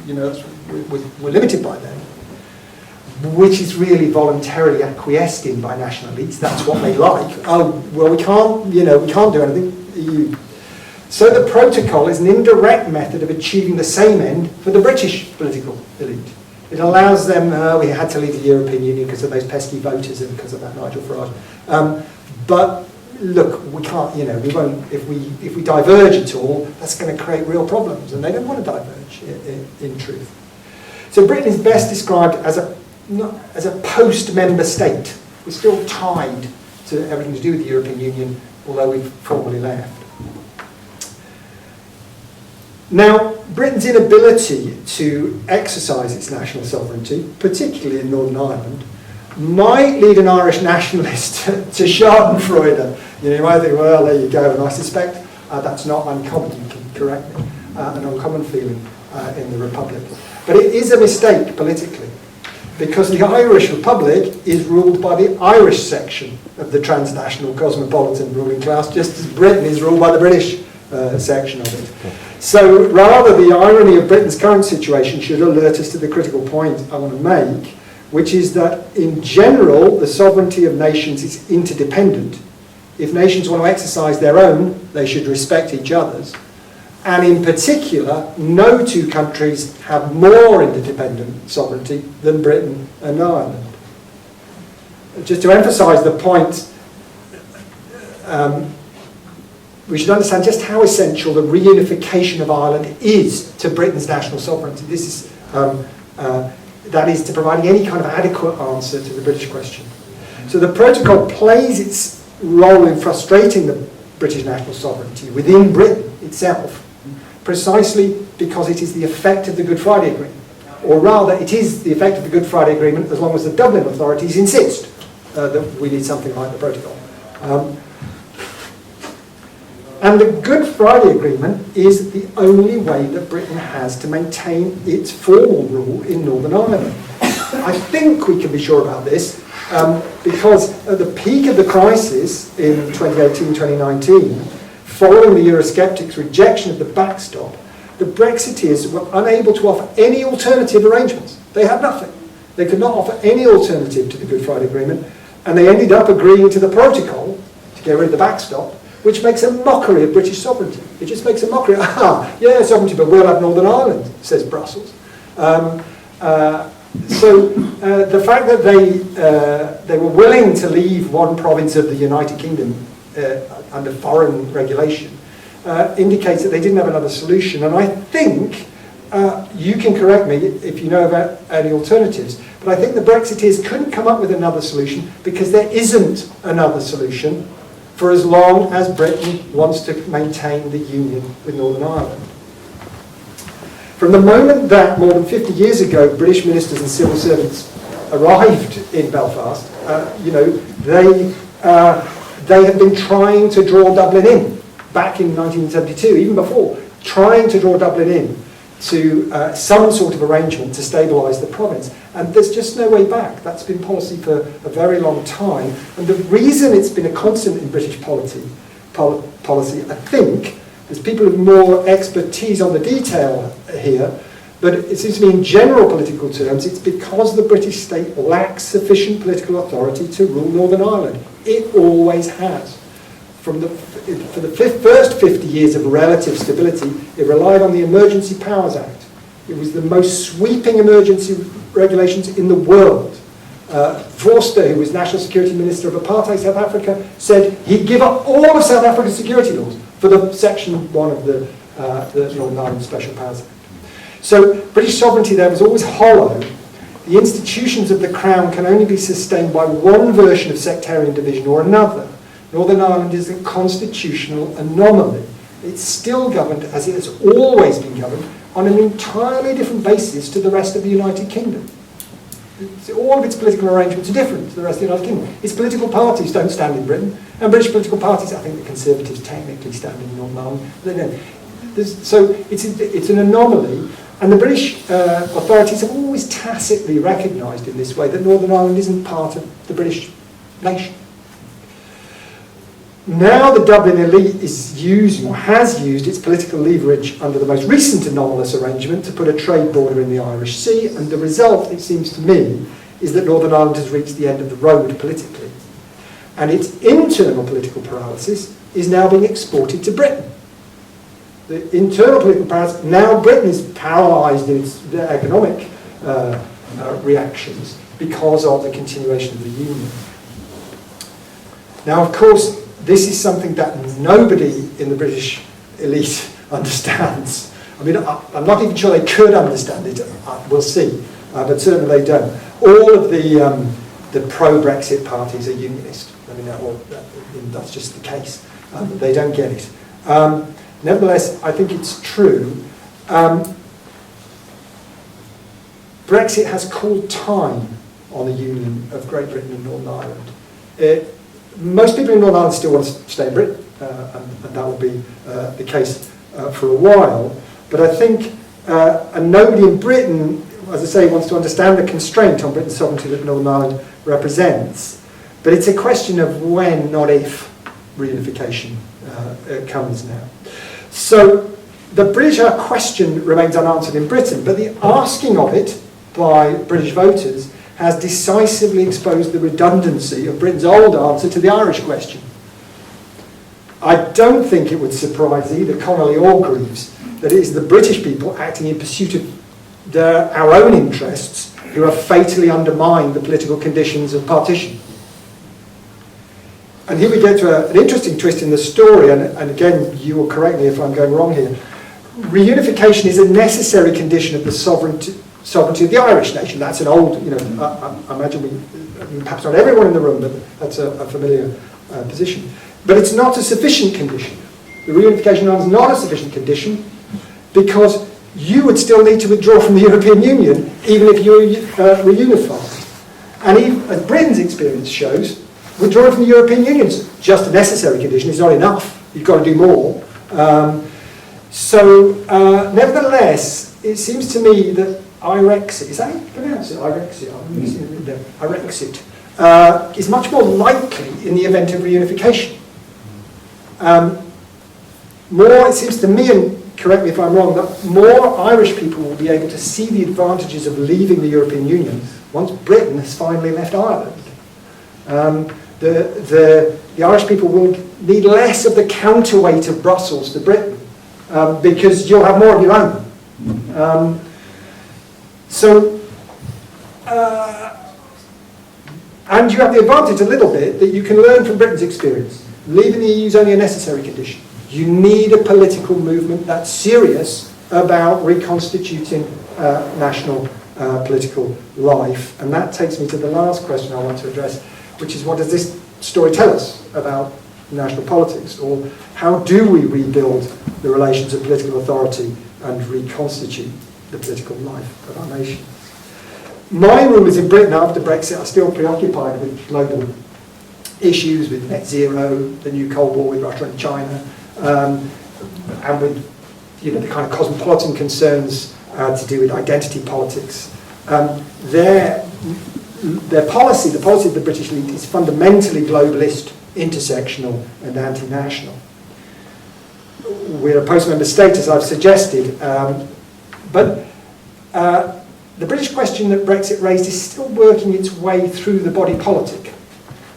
we're limited by them, which is really voluntarily acquiesced in by national elites. That's what they like. Oh, well, we can't do anything. EU. So the protocol is an indirect method of achieving the same end for the British political elite. It allows them, we had to leave the European Union because of those pesky voters and because of that Nigel Farage. But look, we can't, we won't, if we diverge at all, that's going to create real problems, and they don't want to diverge in truth. So Britain is best described as a post-member state. We're still tied to everything to do with the European Union, although we've formally left. Now, Britain's inability to exercise its national sovereignty, particularly in Northern Ireland, might lead an Irish nationalist to schadenfreude. You might think, well, there you go, and I suspect that's not uncommon, you can correct me, an uncommon feeling in the Republic. But it is a mistake politically, because the Irish Republic is ruled by the Irish section of the transnational cosmopolitan ruling class, just as Britain is ruled by the British section of it. So rather, the irony of Britain's current situation should alert us to the critical point I want to make, which is that in general, the sovereignty of nations is interdependent. If nations want to exercise their own, they should respect each other's. And in particular, no 2 countries have more interdependent sovereignty than Britain and Ireland. Just to emphasise the point, we should understand just how essential the reunification of Ireland is to Britain's national sovereignty. This is, that is, to providing any kind of adequate answer to the British question. So the protocol plays its role in frustrating the British national sovereignty within Britain itself, precisely because it is the effect of the Good Friday Agreement. Or rather, it is the effect of the Good Friday Agreement as long as the Dublin authorities insist that we need something like the protocol. And the Good Friday Agreement is the only way that Britain has to maintain its formal rule in Northern Ireland. I think we can be sure about this because at the peak of the crisis in 2018-2019, following the Eurosceptics' rejection of the backstop, the Brexiteers were unable to offer any alternative arrangements. They had nothing. They could not offer any alternative to the Good Friday Agreement, and they ended up agreeing to the protocol to get rid of the backstop, which makes a mockery of British sovereignty. It just makes a mockery. Yeah, sovereignty, but we'll have Northern Ireland, says Brussels. So the fact that they were willing to leave one province of the United Kingdom under foreign regulation indicates that they didn't have another solution. And I think, you can correct me if you know about any alternatives, but I think the Brexiteers couldn't come up with another solution because there isn't another solution for as long as Britain wants to maintain the union with Northern Ireland. From the moment that more than 50 years ago British ministers and civil servants arrived in Belfast, they have been trying to draw Dublin in, back in 1972, even before, trying to draw Dublin in to some sort of arrangement to stabilise the province. And there's just no way back. That's been policy for a very long time. And the reason it's been a constant in British policy, I think, there's people with more expertise on the detail here, but it seems to me in general political terms, it's because the British state lacks sufficient political authority to rule Northern Ireland. It always has. For the first 50 years of relative stability, it relied on the Emergency Powers Act. It was the most sweeping emergency regulations in the world. Vorster, who was National Security Minister of Apartheid South Africa, said he'd give up all of South Africa's security laws for the Section 1 of the Northern Ireland Special Powers Act. So British sovereignty there was always hollow. The institutions of the Crown can only be sustained by one version of sectarian division or another. Northern Ireland is a constitutional anomaly. It's still governed, as it has always been governed, on an entirely different basis to the rest of the United Kingdom. All of its political arrangements are different to the rest of the United Kingdom. Its political parties don't stand in Britain, and British political parties, I think the Conservatives technically stand in Northern Ireland. So it's an anomaly, and the British authorities have always tacitly recognised in this way that Northern Ireland isn't part of the British nation. Now the Dublin elite is using, or has used, its political leverage under the most recent anomalous arrangement to put a trade border in the Irish Sea, and the result, it seems to me, is that Northern Ireland has reached the end of the road politically. And its internal political paralysis is now being exported to Britain. The internal political paralysis, now Britain is paralysed in its economic reactions because of the continuation of the Union. Now, of course, this is something that nobody in the British elite understands. I mean, I'm not even sure they could understand it. We'll see, but certainly they don't. All of the pro-Brexit parties are unionist. I mean, that's just the case. They don't get it. Nevertheless, I think it's true. Brexit has called time on the union of Great Britain and Northern Ireland. Most people in Northern Ireland still want to stay in Britain, and that will be the case for a while. But I think, and nobody in Britain, as I say, wants to understand the constraint on Britain's sovereignty that Northern Ireland represents. But it's a question of when, not if, reunification comes now. So the British question remains unanswered in Britain, but the asking of it by British voters has decisively exposed the redundancy of Britain's old answer to the Irish question. I don't think it would surprise either Connolly or Greaves that it is the British people acting in pursuit of our own interests who have fatally undermined the political conditions of partition. And here we get to an interesting twist in the story, and again, you will correct me if I'm going wrong here. Reunification is a necessary condition of the sovereignty of the Irish nation. That's an old, I imagine perhaps not everyone in the room, but that's a familiar position. But it's not a sufficient condition. The reunification of Ireland is not a sufficient condition because you would still need to withdraw from the European Union even if you were reunified. And even, as Britain's experience shows, withdrawing from the European Union is just a necessary condition. It's not enough. You've got to do more. Nevertheless, it seems to me that Irexit, is that how you pronounce it? Irexit, Irexit, is much more likely in the event of reunification. It seems to me, and correct me if I'm wrong, that more Irish people will be able to see the advantages of leaving the European Union once Britain has finally left Ireland. The Irish people will need less of the counterweight of Brussels to Britain because you'll have more of your own. And you have the advantage a little bit that you can learn from Britain's experience. Leaving the EU is only a necessary condition. You need a political movement that's serious about reconstituting national political life. And that takes me to the last question I want to address, which is, what does this story tell us about national politics? Or how do we rebuild the relations of political authority and reconstitute the political life of our nation? My rulers in Britain after Brexit are still preoccupied with global issues, with net zero, the new Cold War with Russia and China, and with the kind of cosmopolitan concerns to do with identity politics. Their policy, the policy of the British elite, is fundamentally globalist, intersectional and anti-national. We're a post-member state, as I've suggested, but the British question that Brexit raised is still working its way through the body politic.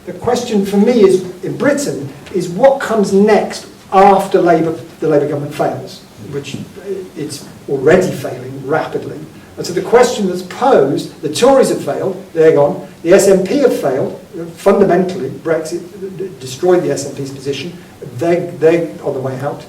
The question for me is, in Britain, is what comes next after the Labour government fails, which it's already failing rapidly. And so the question that's posed, the Tories have failed, they're gone, the SNP have failed, fundamentally Brexit destroyed the SNP's position, they're on the way out,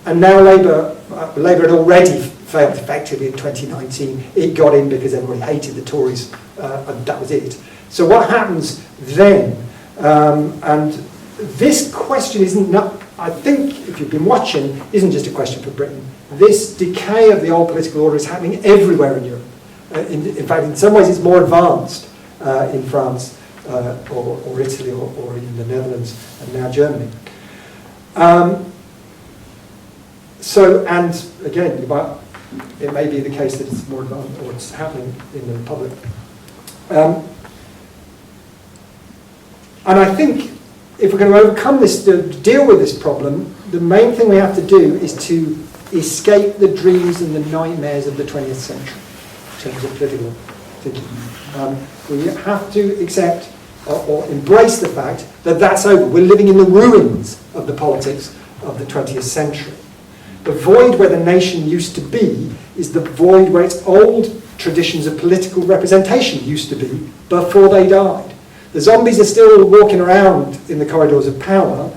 and now Labour had already failed effectively in 2019, it got in because everybody hated the Tories, and that was it. So what happens then? And this question I think, if you've been watching, isn't just a question for Britain. This decay of the old political order is happening everywhere in Europe. In fact, in some ways it's more advanced in France or Italy or in the Netherlands and now Germany. And again, it may be the case that it's more advanced or it's happening in the Republic. And I think if we're going to overcome this, to deal with this problem, the main thing we have to do is to escape the dreams and the nightmares of the 20th century in terms of political thinking. We have to accept or embrace the fact that that's over. We're living in the ruins of the politics of the 20th century. The void where the nation used to be is the void where its old traditions of political representation used to be before they died. The zombies are still walking around in the corridors of power,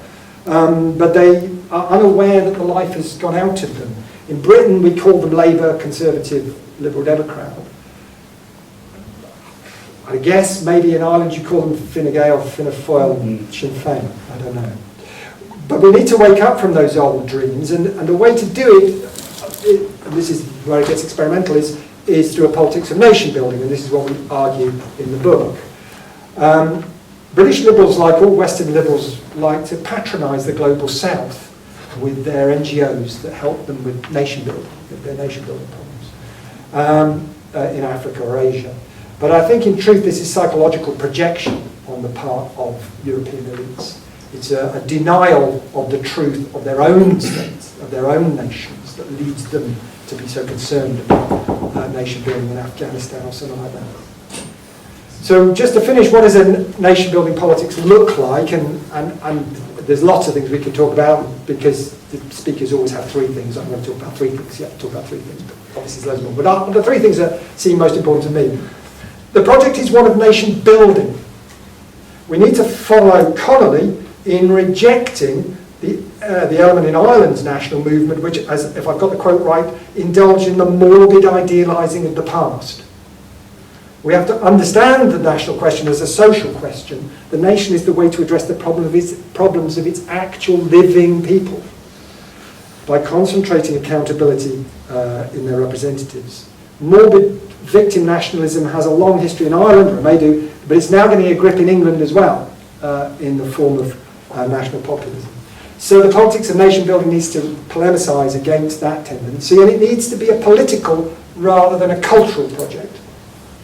but they are unaware that the life has gone out of them. In Britain, we call them Labour, Conservative, Liberal Democrat. I guess maybe in Ireland you call them Fine Gael, Fianna Fáil, Sinn Féin. I don't know. But we need to wake up from those old dreams, and the way to do it, and this is where it gets experimental, is through a politics of nation building, and this is what we argue in the book. British liberals, like all Western liberals, like to patronise the global South with their NGOs that help them with nation building, with their nation building problems in Africa or Asia. But I think in truth this is psychological projection on the part of European elites. It's a denial of the truth of their own states, of their own nations, that leads them to be so concerned about nation building in Afghanistan or something like that. So just to finish, what does a nation building politics look like? And there's lots of things we can talk about because the speakers always have three things. I'm going to talk about three things. Yeah, talk about three things, but obviously there's loads more. But the three things that seem most important to me. The project is one of nation building. We need to follow Connolly in rejecting the element in Ireland's national movement, which, if I've got the quote right, indulged in the morbid idealising of the past. We have to understand the national question as a social question. The nation is the way to address the problems of its actual living people by concentrating accountability in their representatives. Morbid victim nationalism has a long history in Ireland, or it may do, but it's now getting a grip in England as well, in the form of national populism. So the politics of nation building needs to polemicise against that tendency, and it needs to be a political rather than a cultural project.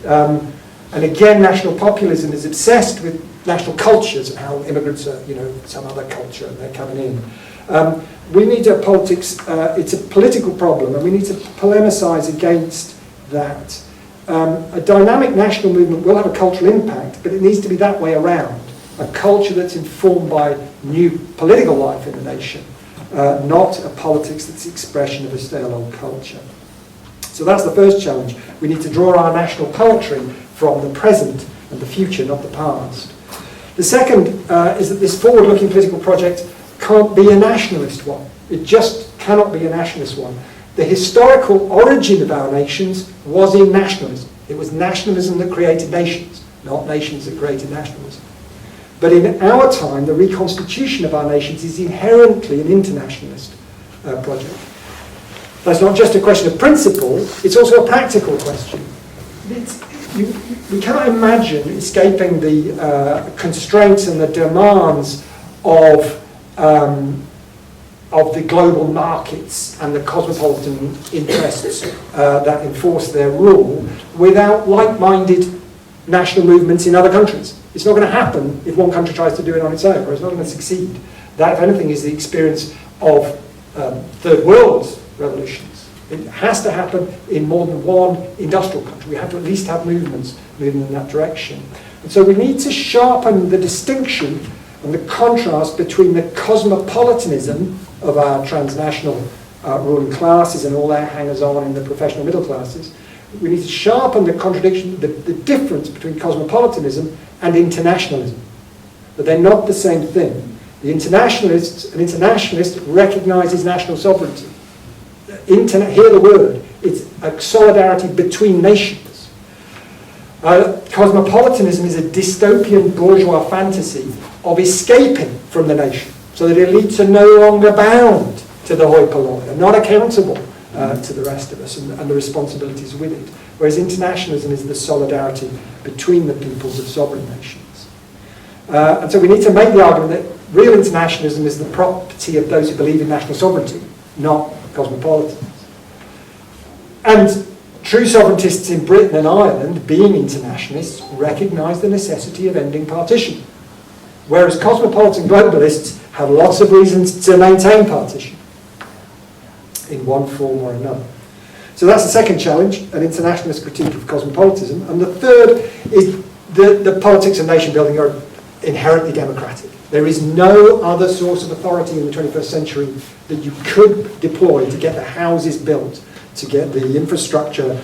And again, national populism is obsessed with national cultures and how immigrants are, some other culture and they're coming in. We need a politics, it's a political problem, and we need to polemicise against that. A dynamic national movement will have a cultural impact, but it needs to be that way around. A culture that's informed by new political life in the nation, not a politics that's the expression of a stale old culture. So that's the first challenge. We need to draw our national poetry from the present and the future, not the past. The second is that this forward-looking political project can't be a nationalist one. It just cannot be a nationalist one. The historical origin of our nations was in nationalism. It was nationalism that created nations, not nations that created nationalism. But in our time, the reconstitution of our nations is inherently an internationalist project. That's not just a question of principle, it's also a practical question. We cannot imagine escaping the constraints and the demands of the global markets and the cosmopolitan interests that enforce their rule without like-minded national movements in other countries. It's not going to happen if one country tries to do it on its own, or it's not going to succeed. That, if anything, is the experience of third world revolutions. It has to happen in more than one industrial country. We have to at least have movements moving in that direction. And so we need to sharpen the distinction and the contrast between the cosmopolitanism of our transnational ruling classes and all their hangers-on in the professional middle classes. We need to sharpen the contradiction, the difference between cosmopolitanism and internationalism. But they're not the same thing. An internationalist recognises national sovereignty. Hear the word. It's a solidarity between nations. Cosmopolitanism is a dystopian bourgeois fantasy of escaping from the nation, so that elites are no longer bound to the hoi polloi, are not accountable to the rest of us and the responsibilities with it. Whereas internationalism is the solidarity between the peoples of sovereign nations. And so we need to make the argument that real internationalism is the property of those who believe in national sovereignty, not cosmopolitans. And true sovereigntists in Britain and Ireland, being internationalists, recognise the necessity of ending partition. Whereas cosmopolitan globalists have lots of reasons to maintain partition in one form or another. So that's the second challenge, an internationalist critique of cosmopolitanism. And the third is the politics of nation building are inherently democratic. There is no other source of authority in the 21st century that you could deploy to get the houses built, to get the infrastructure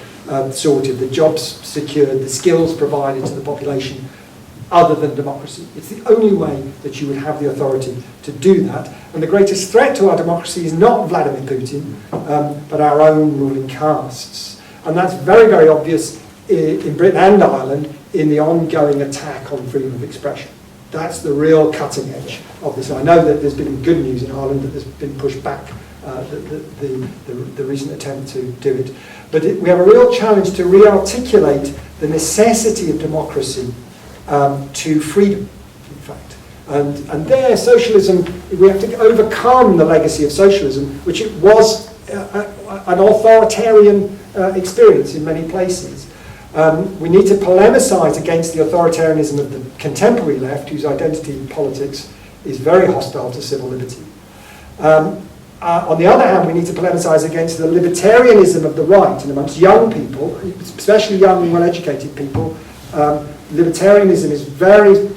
sorted, the jobs secured, the skills provided to the population, other than democracy. It's the only way that you would have the authority to do that. And the greatest threat to our democracy is not Vladimir Putin, but our own ruling castes. And that's very, very obvious in Britain and Ireland in the ongoing attack on freedom of expression. That's the real cutting edge of this. I know that there's been good news in Ireland that there's been pushed back the recent attempt to do it. But we have a real challenge to re-articulate the necessity of democracy to freedom, in fact. And there, socialism, we have to overcome the legacy of socialism, which it was an authoritarian experience in many places. We need to polemicise against the authoritarianism of the contemporary left, whose identity politics is very hostile to civil liberty. On the other hand, we need to polemicise against the libertarianism of the right, and amongst young people, especially young and well-educated people, libertarianism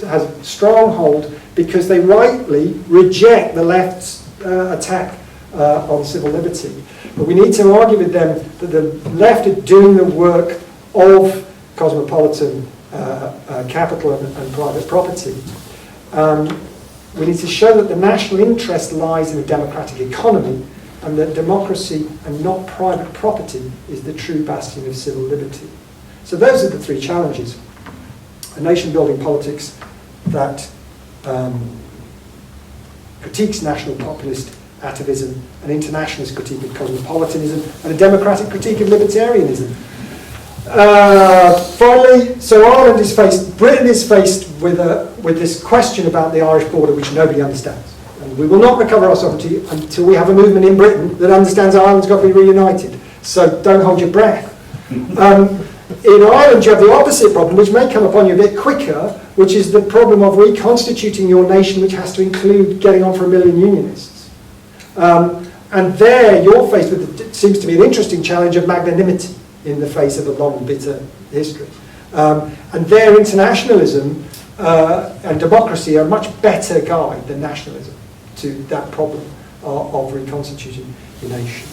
has a strong hold because they rightly reject the left's attack on civil liberty. But we need to argue with them that the left are doing the work of cosmopolitan capital and private property. We need to show that the national interest lies in a democratic economy and that democracy and not private property is the true bastion of civil liberty. So those are the three challenges. A nation-building politics that critiques national populist atavism, an internationalist critique of cosmopolitanism, and a democratic critique of libertarianism. Finally, so Britain is faced with this question about the Irish border which nobody understands. And we will not recover our sovereignty until we have a movement in Britain that understands Ireland's got to be reunited. So don't hold your breath. In Ireland you have the opposite problem, which may come upon you a bit quicker, which is the problem of reconstituting your nation, which has to include getting on for 1 million unionists. And there you're faced with, it seems to me, an interesting challenge of magnanimity in the face of a long, bitter history. And there internationalism and democracy are a much better guide than nationalism to that problem of reconstituting the nation.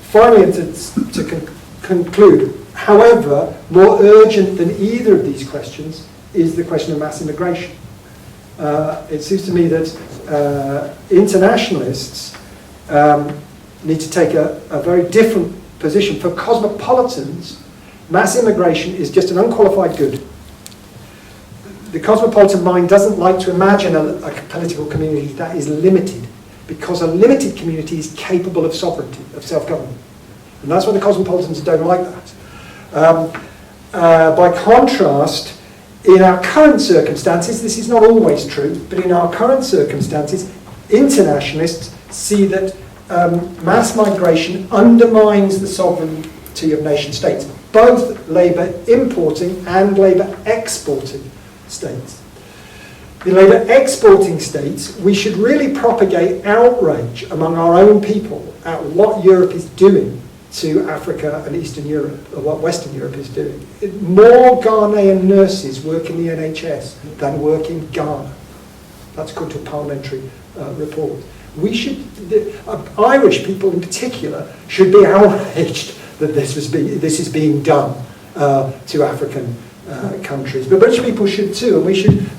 Finally, to conclude, however, more urgent than either of these questions is the question of mass immigration. It seems to me that internationalists need to take a very different position. For cosmopolitans, mass immigration is just an unqualified good. The cosmopolitan mind doesn't like to imagine a political community that is limited, because a limited community is capable of sovereignty, of self-government. And that's why the cosmopolitans don't like that. By contrast, in our current circumstances, this is not always true, but in our current circumstances, internationalists see that mass migration undermines the sovereignty of nation states, both labour importing and labour exporting states. In labour exporting states, we should really propagate outrage among our own people at what Europe is doing to Africa and Eastern Europe, or what Western Europe is doing. More Ghanaian nurses work in the NHS than work in Ghana. That's according to a parliamentary report. We should, Irish people in particular, should be outraged that this is being done to African countries. But British people should too, and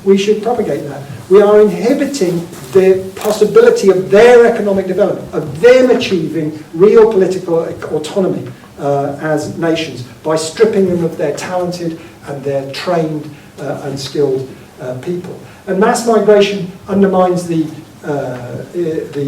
we should propagate that. We are inhibiting the possibility of their economic development, of them achieving real political autonomy as nations by stripping them of their talented and their trained and skilled people. And mass migration undermines the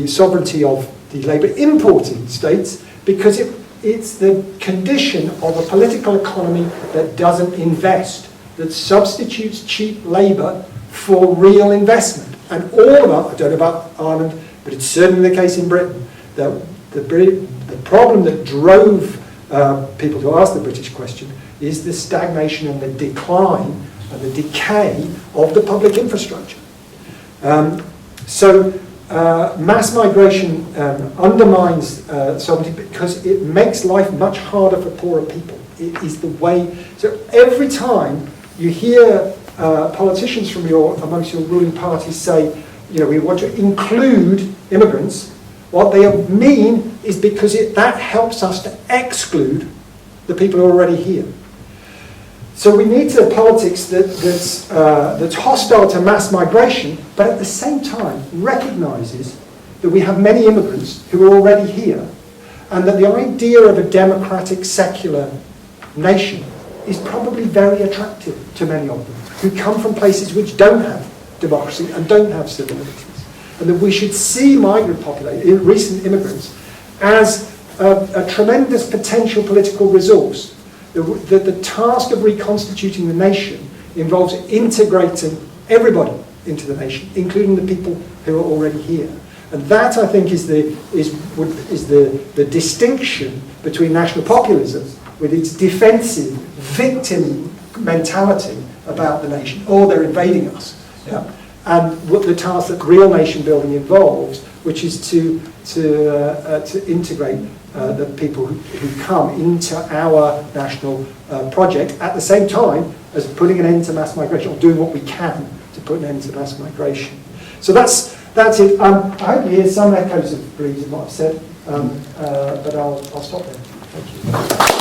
sovereignty of the labour importing states, because it's the condition of a political economy that doesn't invest, that substitutes cheap labour for real investment. And all of us, I don't know about Ireland, but it's certainly the case in Britain, that the problem that drove people to ask the British question is the stagnation and the decline and the decay of the public infrastructure. So mass migration undermines sovereignty because it makes life much harder for poorer people. It is the way. So every time you hear politicians from amongst your ruling parties say, we want to include immigrants, what they mean is because that helps us to exclude the people who are already here. So we need a politics that's hostile to mass migration, but at the same time recognises that we have many immigrants who are already here, and that the idea of a democratic, secular nation is probably very attractive to many of them, who come from places which don't have democracy and don't have civil liberties. And that we should see recent immigrants as a tremendous potential political resource. That the task of reconstituting the nation involves integrating everybody into the nation, including the people who are already here. And that, I think, is the distinction between national populism, with its defensive, victim mentality about the nation, they're invading us, and what the task that real nation building involves, which is to integrate the people who come into our national project at the same time as putting an end to mass migration, or doing what we can to put an end to mass migration. So that's it. I hope you hear some echoes of Greaves in what I've said, but I'll stop there. Thank you.